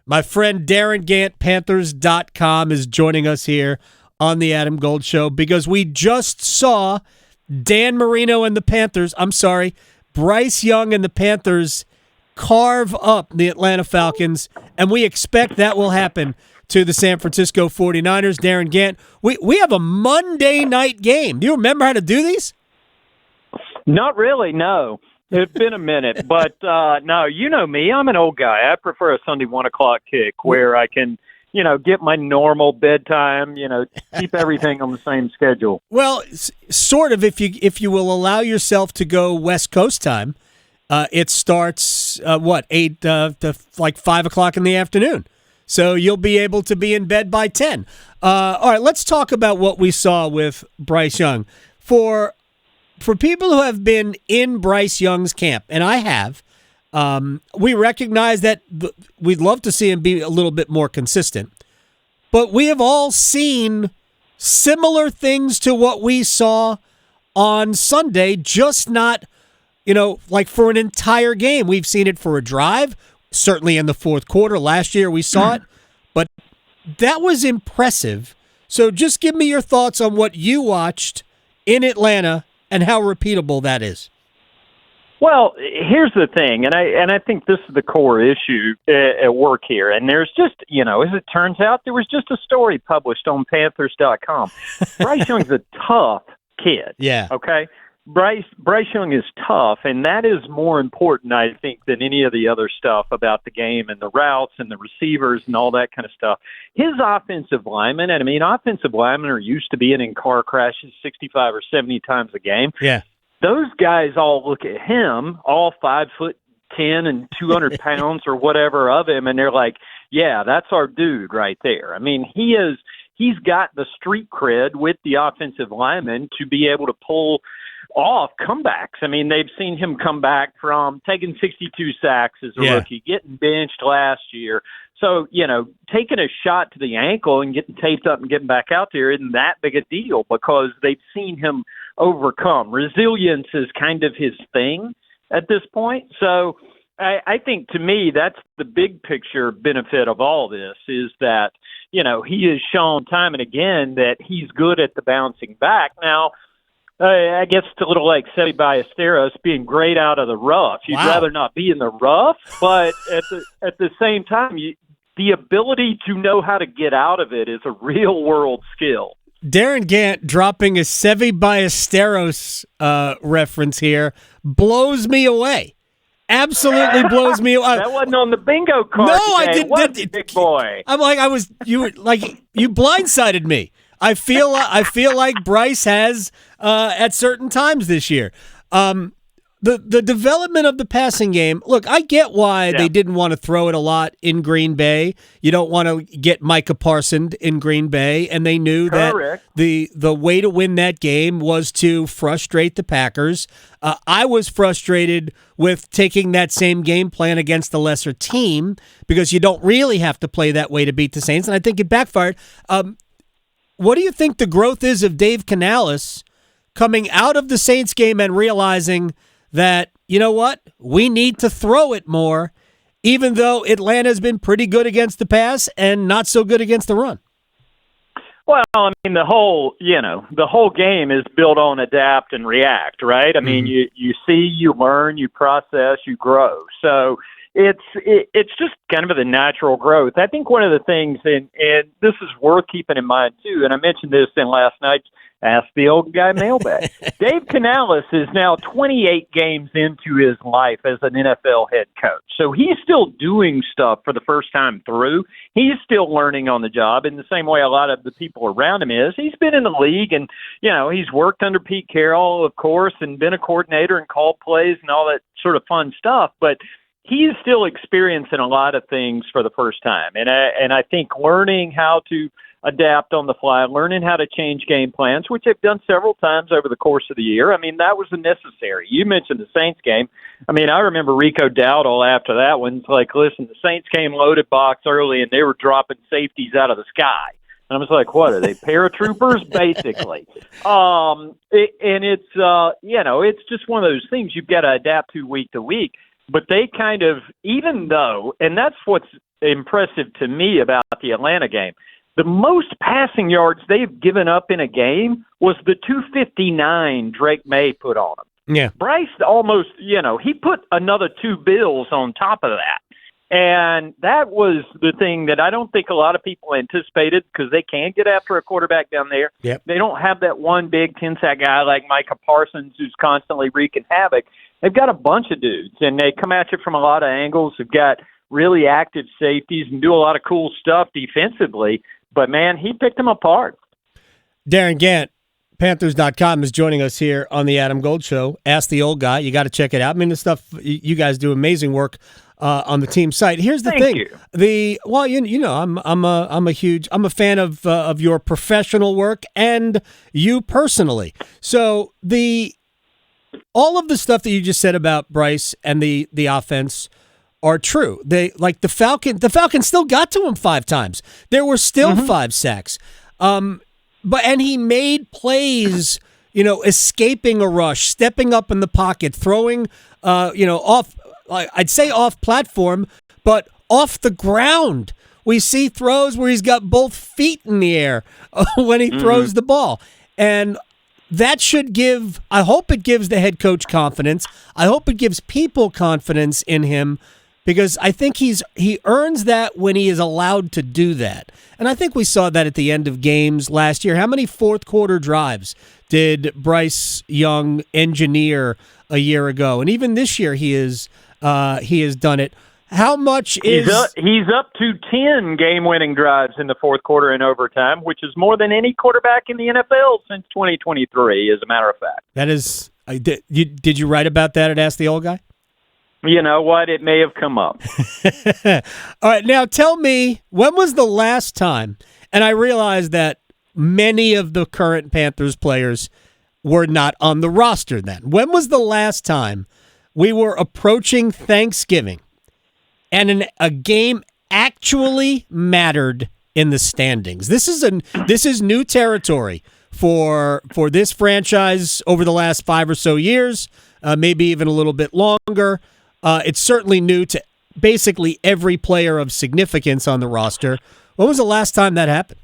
My friend Darin Gantt, Panthers.com, is joining us here on the Adam Gold Show because we just saw Dan Marino and the Panthers, Bryce Young and the Panthers carve up the Atlanta Falcons, and we expect that will happen to the San Francisco 49ers. Darin Gantt, we have a Monday night game. Do you remember how to do these? Not really, no. It's been a minute, but no, you know me. I'm an old guy. I prefer a Sunday 1 o'clock kick where I can, get my normal bedtime, keep everything on the same schedule. Well, sort of. If you will allow yourself to go West Coast time, it starts 8 to like 5 o'clock in the afternoon. So you'll be able to be in bed by 10. All right, let's talk about what we saw with Bryce Young. For people who have been in Bryce Young's camp, and I have, we recognize that we'd love to see him be a little bit more consistent. But we have all seen similar things to what we saw on Sunday, just not, like for an entire game. We've seen it for a drive, certainly in the fourth quarter. Last year we saw it, but that was impressive. So just give me your thoughts on what you watched in Atlanta and how repeatable that is. Well, here's the thing, and I think this is the core issue at work here. And there's just, as it turns out, there was just a story published on Panthers.com. Bryce Young's a tough kid. Yeah. Okay? Bryce Young is tough, and that is more important, I think, than any of the other stuff about the game and the routes and the receivers and all that kind of stuff. His offensive linemen, offensive linemen are used to being in car crashes 65 or 70 times a game. Yeah. Those guys all look at him, all 5'10" and 200 pounds or whatever of him, and they're like, yeah, that's our dude right there. He's got the street cred with the offensive linemen to be able to pull off comebacks. They've seen him come back from taking 62 sacks as a rookie, getting benched last year. So, taking a shot to the ankle and getting taped up and getting back out there isn't that big a deal because they've seen him overcome. Resilience is kind of his thing at this point. So I think to me that's the big picture benefit of all this is that, he has shown time and again that he's good at the bouncing back. Now, I guess it's a little like Seve Ballesteros being great out of the rough. You'd rather not be in the rough, but at the same time, the ability to know how to get out of it is a real-world skill. Darin Gantt dropping a Seve Ballesteros reference here blows me away. Absolutely blows me away. That wasn't on the bingo card. No, today, I didn't. Big boy. You blindsided me. I feel like Bryce has at certain times this year. The development of the passing game, look, I get why they didn't want to throw it a lot in Green Bay. You don't want to get Micah Parsons in Green Bay, and they knew that the way to win that game was to frustrate the Packers. I was frustrated with taking that same game plan against the lesser team because you don't really have to play that way to beat the Saints, and I think it backfired. What do you think the growth is of Dave Canales coming out of the Saints game and realizing that, we need to throw it more, even though Atlanta's been pretty good against the pass and not so good against the run? Well, the whole game is built on adapt and react, right? You see, you learn, you process, you grow. So it's just kind of the natural growth. I think one of the things, and this is worth keeping in mind too, and I mentioned this in last night's Ask the Old Guy mailbag. Dave Canales is now 28 games into his life as an NFL head coach. So he's still doing stuff for the first time through. He's still learning on the job in the same way a lot of the people around him is. He's been in the league and, he's worked under Pete Carroll, of course, and been a coordinator and called plays and all that sort of fun stuff. But he's still experiencing a lot of things for the first time. And I think learning how to adapt on the fly, learning how to change game plans, which they've done several times over the course of the year. That was necessary. You mentioned the Saints game. I remember Rico Dowdle after that one. It's like, listen, the Saints came loaded box early, and they were dropping safeties out of the sky. And I was like, what, are they paratroopers? Basically. It's just one of those things you've got to adapt to week to week. but they kind of, even though, and that's what's impressive to me about the Atlanta game, the most passing yards they've given up in a game was the 259 Drake May put on them. Yeah. Bryce almost, he put another 2 bills on top of that. And that was the thing that I don't think a lot of people anticipated, because they can get after a quarterback down there. Yep. They don't have that one big 10-sack guy like Micah Parsons who's constantly wreaking havoc. They've got a bunch of dudes, and they come at you from a lot of angles. They've got really active safeties and do a lot of cool stuff defensively. But, man, he picked them apart. Darin Gantt, Panthers.com, is joining us here on the Adam Gold Show. Ask the Old Guy. You got to check it out. I mean, the stuff, you guys do amazing work on the team site. Here's the thing. I'm a fan of your professional work and you personally. So all of the stuff that you just said about Bryce and the offense are true. The Falcons still got to him 5 times. There were still 5 sacks. And he made plays, escaping a rush, stepping up in the pocket, throwing, off, I'd say off platform, but off the ground. We see throws where he's got both feet in the air when he throws the ball. And that should I hope it gives the head coach confidence. I hope it gives people confidence in him, because I think he earns that when he is allowed to do that. And I think we saw that at the end of games last year. How many fourth quarter drives did Bryce Young engineer a year ago? And even this year he has done it. How much is he's up to 10 game-winning drives in the fourth quarter and overtime, which is more than any quarterback in the NFL since 2023, as a matter of fact. That is, did you write about that at Ask the Old Guy? You know what? It may have come up. All right, now tell me, when was the last time, and I realize that many of the current Panthers players were not on the roster then. When was the last time we were approaching Thanksgiving and a game actually mattered in the standings? This is new territory for this franchise over the last 5 or so years, maybe even a little bit longer. It's certainly new to basically every player of significance on the roster. When was the last time that happened?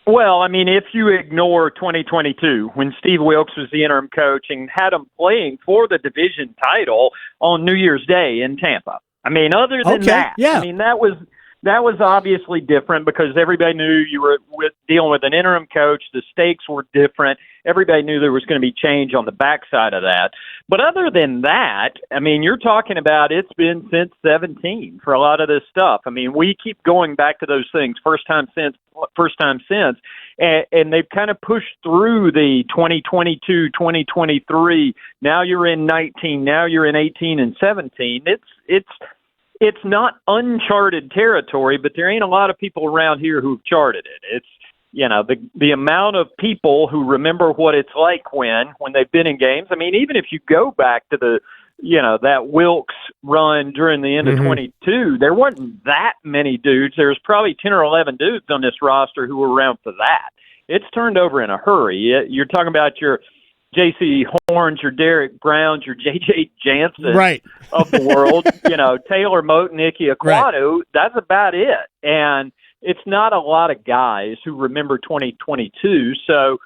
Well, I mean, if you ignore 2022, when Steve Wilkes was the interim coach and had them playing for the division title on New Year's Day in Tampa. I mean, other than that, yeah. I mean, that was obviously different, because everybody knew you were dealing with an interim coach. The stakes were different. Everybody knew there was going to be change on the backside of that. But other than that, I mean, you're talking about it's been since 17 for a lot of this stuff. I mean, we keep going back to those things, first time since, and they've kind of pushed through the 2022, 2023. Now you're in 19. Now you're in 18 and 17. It's not uncharted territory, but there ain't a lot of people around here who've charted it. It's, the amount of people who remember what it's like when they've been in games. I mean, even if you go back to that Wilkes run during the end of 22, there wasn't that many dudes. There's probably 10 or 11 dudes on this roster who were around for that. It's turned over in a hurry. You're talking about your J.C. Horns, your Derrick Browns, your J.J. Jansen of the world, Taylor Moton, Ike Ekwonu, that's about it. And it's not a lot of guys who remember 2022. So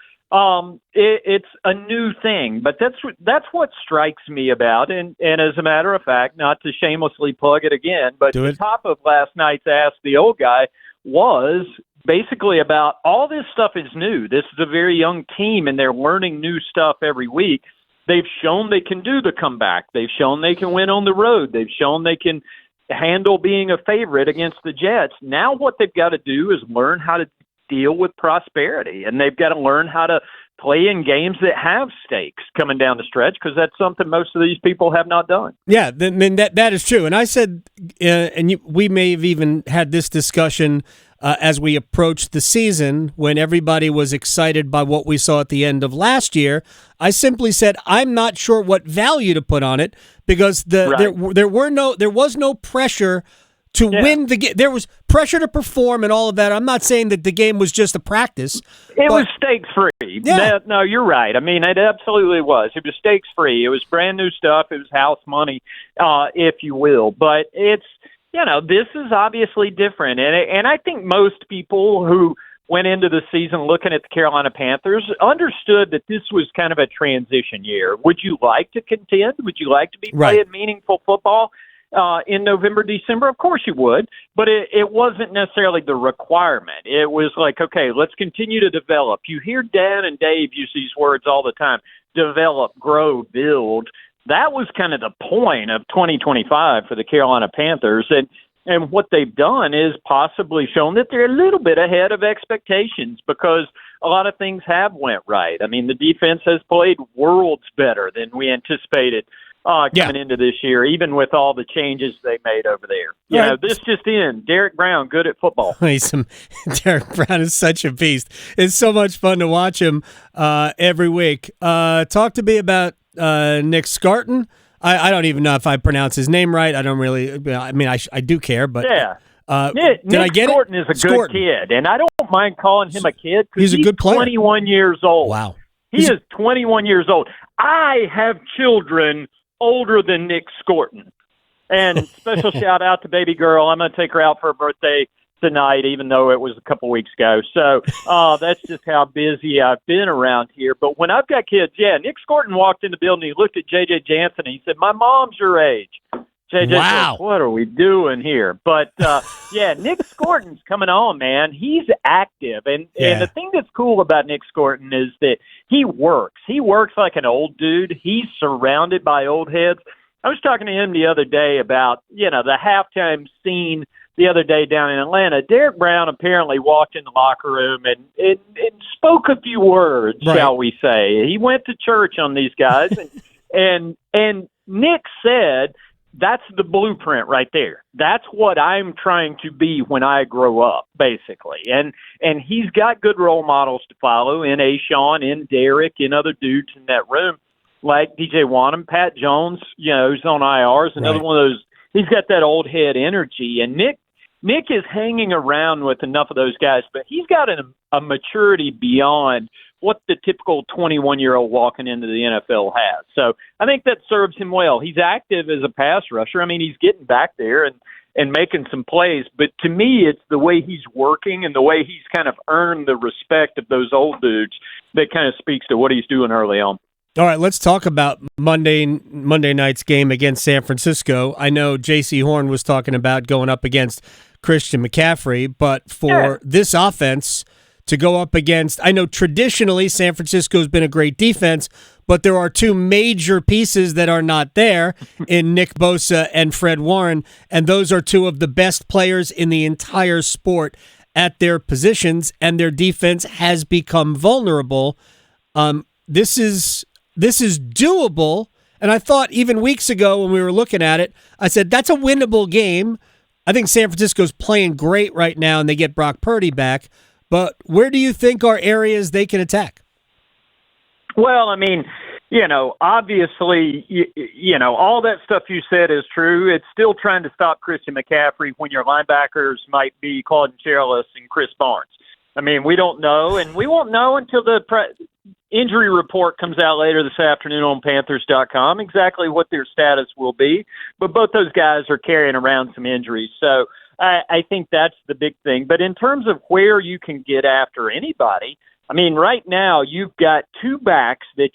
it's a new thing. But that's what strikes me about, and as a matter of fact, not to shamelessly plug it again, but the top of last night's Ask the Old Guy was basically about all this stuff is new. This is a very young team, and they're learning new stuff every week. They've shown they can do the comeback. They've shown they can win on the road. They've shown they can handle being a favorite against the Jets. Now what they've got to do is learn how to deal with prosperity, and they've got to learn how to play in games that have stakes coming down the stretch, because that's something most of these people have not done. Yeah, I mean, that is true. And I said, we may have even had this discussion as we approached the season, when everybody was excited by what we saw at the end of last year. I simply said, I'm not sure what value to put on it, because there was no pressure to win the game. There was pressure to perform and all of that. I'm not saying that the game was just a practice. It was stakes-free. Yeah. No, you're right. I mean, it absolutely was. It was stakes-free. It was brand new stuff. It was house money, if you will. But it's, this is obviously different. And I think most people who went into the season looking at the Carolina Panthers understood that this was kind of a transition year. Would you like to contend? Would you like to be playing meaningful football in November, December? Of course you would, but it wasn't necessarily the requirement. It was like, okay, let's continue to develop. You hear Dan and Dave use these words all the time: develop, grow, build. That was kind of the point of 2025 for the Carolina Panthers. And what they've done is possibly shown that they're a little bit ahead of expectations because a lot of things have went right. I mean, the defense has played worlds better than we anticipated coming into this year, even with all the changes they made over there. This just in, Derrick Brown, good at football. Derrick Brown is such a beast. It's so much fun to watch him every week. Talk to me about Nick Scarton. I don't even know if I pronounce his name right. I don't really. I mean, I do care, but Nick I get Scarton it? is a good kid, and I don't mind calling him a kid because he's a good player. 21 years old. Wow, he is 21 years old. I have children older than Nick Scarton, and special shout out to baby girl. I'm going to take her out for her birthday tonight, even though it was a couple weeks ago. So that's just how busy I've been around here. But when I've got kids, Nick Scarton walked in the building. He looked at J.J. Jansen, and he said, "My mom's your age." J.J. said, "What are we doing here?" But, Nick Scarton's coming on, man. He's active. And the thing that's cool about Nick Scarton is that he works. He works like an old dude. He's surrounded by old heads. I was talking to him the other day about, the halftime scene the other day down in Atlanta. Derrick Brown apparently walked in the locker room and spoke a few words, shall we say. He went to church on these guys, and Nick said, "That's the blueprint right there. That's what I'm trying to be when I grow up," basically. And he's got good role models to follow in Ashawn, in Derrick, in other dudes in that room, like DJ Wanham, Pat Jones, who's on IR, is another one of those. He's got that old head energy, and Nick is hanging around with enough of those guys, but he's got a maturity beyond what the typical 21-year-old walking into the NFL has. So I think that serves him well. He's active as a pass rusher. I mean, he's getting back there and making some plays, but to me, it's the way he's working and the way he's kind of earned the respect of those old dudes that kind of speaks to what he's doing early on. All right, let's talk about Monday night's game against San Francisco. I know J.C. Horn was talking about going up against Christian McCaffrey, but for this offense to go up against, I know traditionally San Francisco's been a great defense, but there are two major pieces that are not there in Nick Bosa and Fred Warren, and those are two of the best players in the entire sport at their positions, and their defense has become vulnerable. This is doable, and I thought even weeks ago when we were looking at it, I said that's a winnable game. I think San Francisco's playing great right now, and they get Brock Purdy back. But where do you think are areas they can attack? Well, I mean, obviously, all that stuff you said is true. It's still trying to stop Christian McCaffrey when your linebackers might be Claude Charolette and Chris Barnes. I mean, we don't know, and we won't know until the injury report comes out later this afternoon on Panthers.com exactly what their status will be. But both those guys are carrying around some injuries. So I think that's the big thing. But in terms of where you can get after anybody, I mean, right now you've got two backs that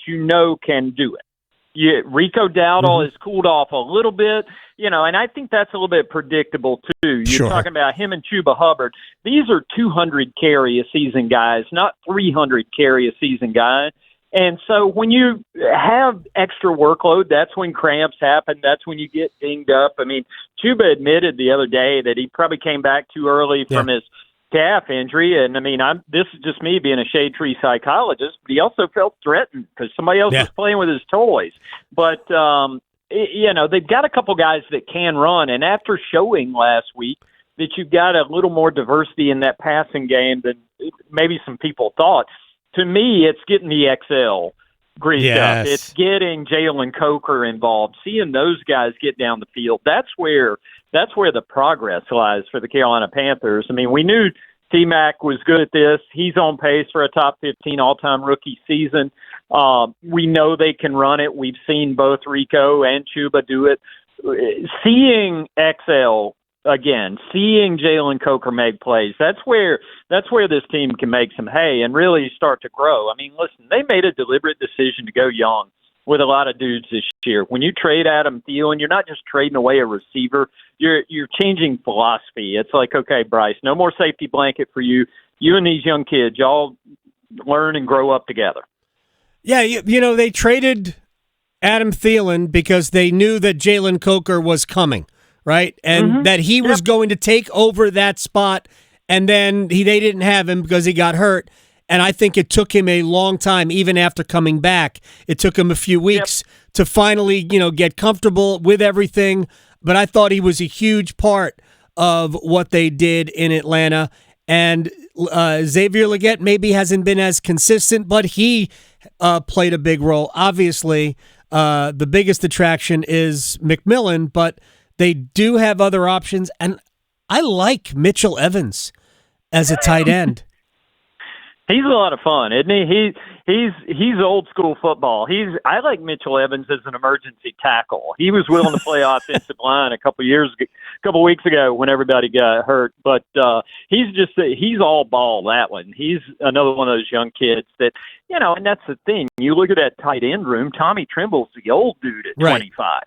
can do it. Rico Dowdle has cooled off a little bit, and I think that's a little bit predictable too. You're talking about him and Chuba Hubbard. These are 200 carry a season guys, not 300 carry a season guys. And so when you have extra workload, that's when cramps happen. That's when you get dinged up. I mean, Chuba admitted the other day that he probably came back too early from his calf injury. And I mean, this is just me being a shade tree psychologist, but he also felt threatened because somebody else was playing with his toys. But, they've got a couple guys that can run. And after showing last week that you've got a little more diversity in that passing game than maybe some people thought, to me, it's getting the XL greased Yes. up. It's getting Jalen Coker involved, seeing those guys get down the field. That's where the progress lies for the Carolina Panthers. I mean, we knew T-Mac was good at this. He's on pace for a top 15 all-time rookie season. We know they can run it. We've seen both Rico and Chuba do it. Seeing XL again, seeing Jalen Coker make plays, that's where this team can make some hay and really start to grow. I mean, listen, they made a deliberate decision to go young with a lot of dudes this year. When you trade Adam Thielen, you're not just trading away a receiver. You're changing philosophy. It's like, okay, Bryce, no more safety blanket for you. You and these young kids, y'all learn and grow up together. Yeah, you know, they traded Adam Thielen because they knew that Jalen Coker was coming, right? And that he was going to take over that spot, and then they didn't have him because he got hurt. And I think it took him a long time, even after coming back. It took him a few weeks to finally, get comfortable with everything. But I thought he was a huge part of what they did in Atlanta. And Xavier Legette maybe hasn't been as consistent, but he played a big role. Obviously, the biggest attraction is McMillan, but they do have other options. And I like Mitchell Evans as a tight end. He's a lot of fun, isn't he? He's old school football. I like Mitchell Evans as an emergency tackle. He was willing to play offensive line a couple weeks ago when everybody got hurt. But he's all ball, that one. He's another one of those young kids that, and that's the thing. You look at that tight end room. Tommy Trimble's the old dude at 25.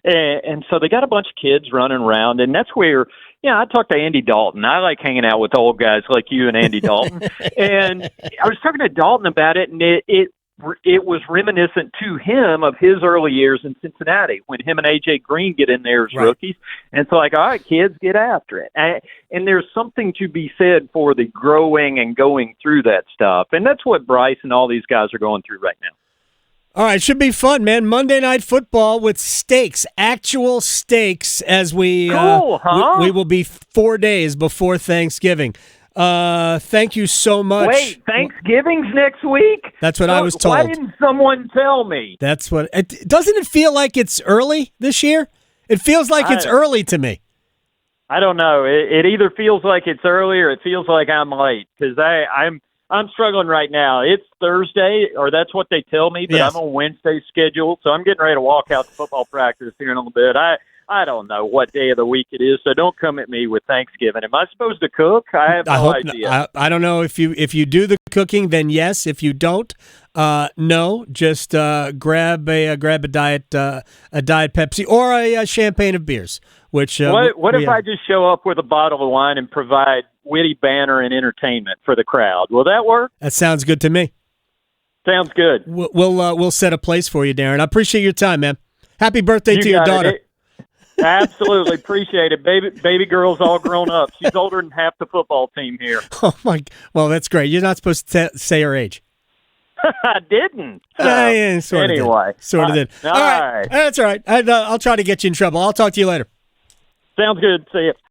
And so they got a bunch of kids running around, and that's where, I talked to Andy Dalton. I like hanging out with old guys like you and Andy Dalton. And I was talking to Dalton about it, and it was reminiscent to him of his early years in Cincinnati when him and A.J. Green get in there as rookies. And it's like, all right, kids, get after it. And there's something to be said for the growing and going through that stuff. And that's what Bryce and all these guys are going through right now. All right, should be fun, man. Monday Night Football with stakes, actual stakes, as we we will be 4 days before Thanksgiving. Thank you so much. Wait, Thanksgiving's next week? That's what I was told. Why didn't someone tell me? That's what. Doesn't it feel like it's early this year? It feels like it's early to me. I don't know. It either feels like it's early or it feels like I'm late because I'm struggling right now. It's Thursday, or that's what they tell me, but I'm on Wednesday's schedule, so I'm getting ready to walk out to football practice here in a little bit. I don't know what day of the week it is, so don't come at me with Thanksgiving. Am I supposed to cook? I have no idea. I don't know. If you do the cooking, then yes. If you don't, no. Just grab a diet Pepsi or a champagne of beers. Which what if I just show up with a bottle of wine and provide witty banter and entertainment for the crowd? Will that work? That sounds good to me. Sounds good. We'll set a place for you, Darin. I appreciate your time, man. Happy birthday to your daughter. Absolutely appreciate it. Baby girl's all grown up. She's older than half the football team here. Oh my! Well, that's great. You're not supposed to say her age. I didn't. So, anyway, sort of did. All right, that's all right. I'll try to get you in trouble. I'll talk to you later. Sounds good. See you.